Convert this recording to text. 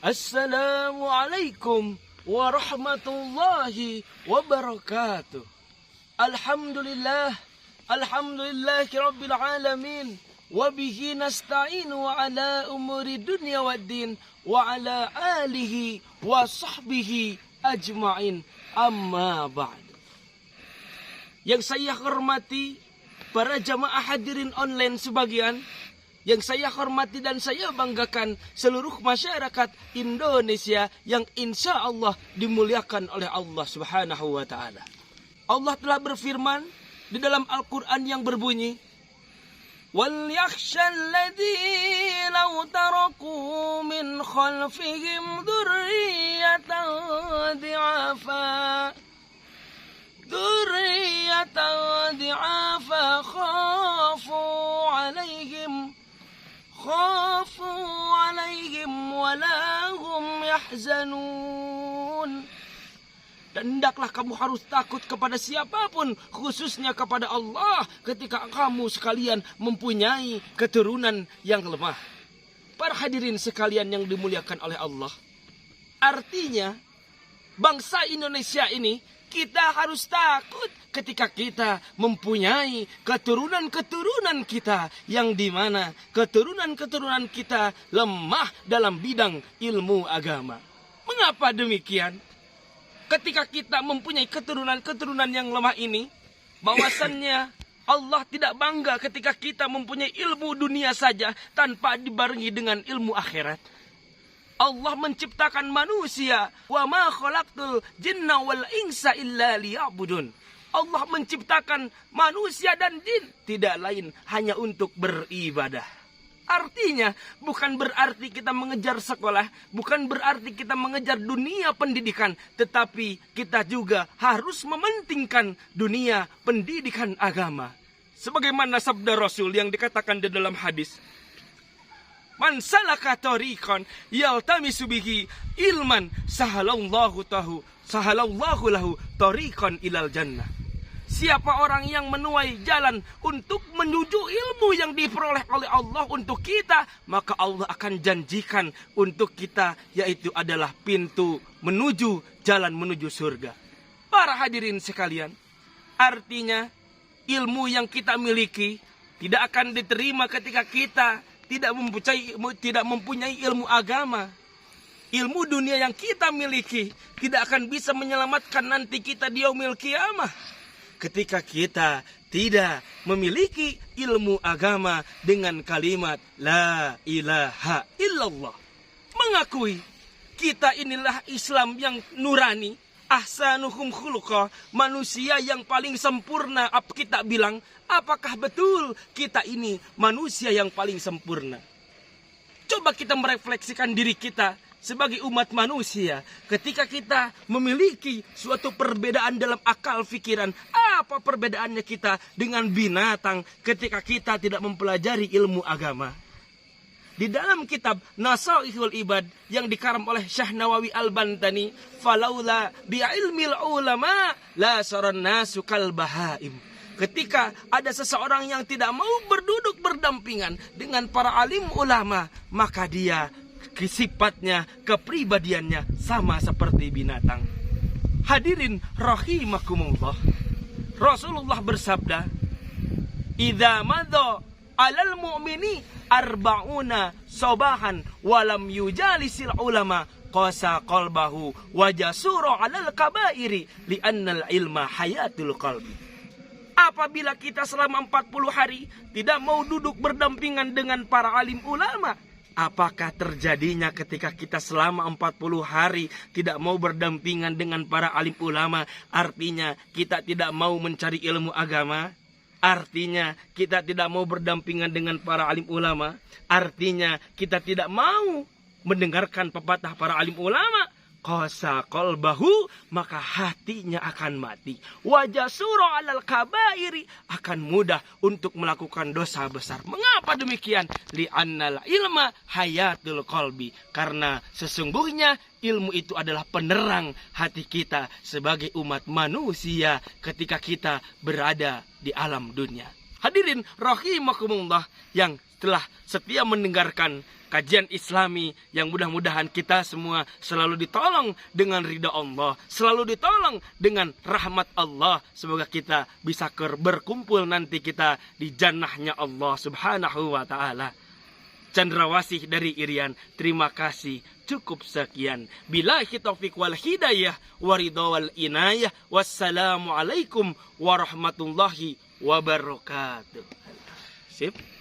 Assalamualaikum warahmatullahi wabarakatuh. Alhamdulillah, alhamdulillahi rabbil alamin. Wabihi nasta'inu ala umuri dunya waddin. Wa ala alihi wa sahbihi ajma'in. Amma ba'd. Yang saya hormati para jamaah hadirin online sebagian, yang saya hormati dan saya banggakan seluruh masyarakat Indonesia yang insya Allah dimuliakan oleh Allah Subhanahu wa ta'ala. Allah telah berfirman di dalam Al-Quran yang berbunyi, وَلْيَخْشَ الَّذِينَ لَوْ تَرَكُوا مِنْ خَلْفِهِمْ ذُرِّيَّةً ضِعَافًا خافوا عليهم ولا هم يحزنون. Dan hendaklah kamu harus takut kepada siapapun, khususnya kepada Allah, ketika kamu sekalian mempunyai keturunan yang lemah. Para hadirin sekalian yang dimuliakan oleh Allah, artinya bangsa Indonesia ini kita harus takut ketika kita mempunyai keturunan-keturunan kita yang dimana keturunan-keturunan kita lemah dalam bidang ilmu agama. Mengapa demikian? Ketika kita mempunyai keturunan-keturunan yang lemah ini, bahwasannya Allah tidak bangga ketika kita mempunyai ilmu dunia saja tanpa dibarengi dengan ilmu akhirat. Allah menciptakan manusia, wa ma khalaqtul jinna wal insa illa liya'budun. Allah menciptakan manusia dan jin tidak lain hanya untuk beribadah. Artinya bukan berarti kita mengejar sekolah, bukan berarti kita mengejar dunia pendidikan, tetapi kita juga harus mementingkan dunia pendidikan agama. Sebagaimana sabda Rasul yang dikatakan di dalam hadis, Man salaka tariqan yaltamisu bihi ilman sahalallahu lahu tariqan ilal jannah. Siapa orang yang menuai jalan untuk menuju ilmu yang diperoleh oleh Allah untuk kita, maka Allah akan janjikan untuk kita, yaitu adalah pintu menuju jalan menuju surga. Para hadirin sekalian, artinya ilmu yang kita miliki tidak akan diterima ketika kita tidak mempunyai ilmu agama. Ilmu dunia yang kita miliki tidak akan bisa menyelamatkan nanti kita di yaumil qiyamah, ketika kita tidak memiliki ilmu agama dengan kalimat La ilaha illallah. Mengakui kita inilah Islam yang nurani, ahsanuhum khuluqa, manusia yang paling sempurna. Kita bilang, apakah betul kita ini manusia yang paling sempurna? Coba kita merefleksikan diri kita sebagai umat manusia, ketika kita memiliki suatu perbedaan dalam akal pikiran, apa perbedaannya kita dengan binatang ketika kita tidak mempelajari ilmu agama? Di dalam kitab Nasaihul Ibad yang dikaram oleh Syekh Nawawi Al-Bantani, falaula bi'ilmil ulama la saran nasu kal bahaim. Ketika ada seseorang yang tidak mau berduduk berdampingan dengan para alim ulama, maka dia sifatnya, kepribadiannya sama seperti binatang. Hadirin rahimakumullah, Rasulullah bersabda, idza madha alal mu'mini arba'una sabahan walam yujalisil ulama qasa qalbahu wajasura alal kabairi li'annal ilma hayatul qalbi. Apabila kita selama 40 hari tidak mau duduk berdampingan dengan para alim ulama, apakah terjadinya ketika kita selama 40 hari tidak mau berdampingan dengan para alim ulama? Artinya kita tidak mau mencari ilmu agama. Artinya kita tidak mau berdampingan dengan para alim ulama. Artinya kita tidak mau mendengarkan pepatah para alim ulama. Qasa qalbahu, maka hatinya akan mati. Wajasura alal kabairi, akan mudah untuk melakukan dosa besar. Mengapa demikian? Li'annal ilma hayatul qalbi, karena sesungguhnya ilmu itu adalah penerang hati kita sebagai umat manusia ketika kita berada di alam dunia. Hadirin rahimakumullah yang telah setia mendengarkan kajian Islami yang mudah-mudahan kita semua selalu ditolong dengan ridha Allah, selalu ditolong dengan rahmat Allah. Semoga kita bisa berkumpul nanti kita di jannahnya Allah Subhanahu wa ta'ala. Cendrawasih dari Irian, terima kasih. Cukup sekian. Billahi taufiq wal hidayah waridha wal inayah. Wassalamualaikum warahmatullahi wabarakatuh. Sip.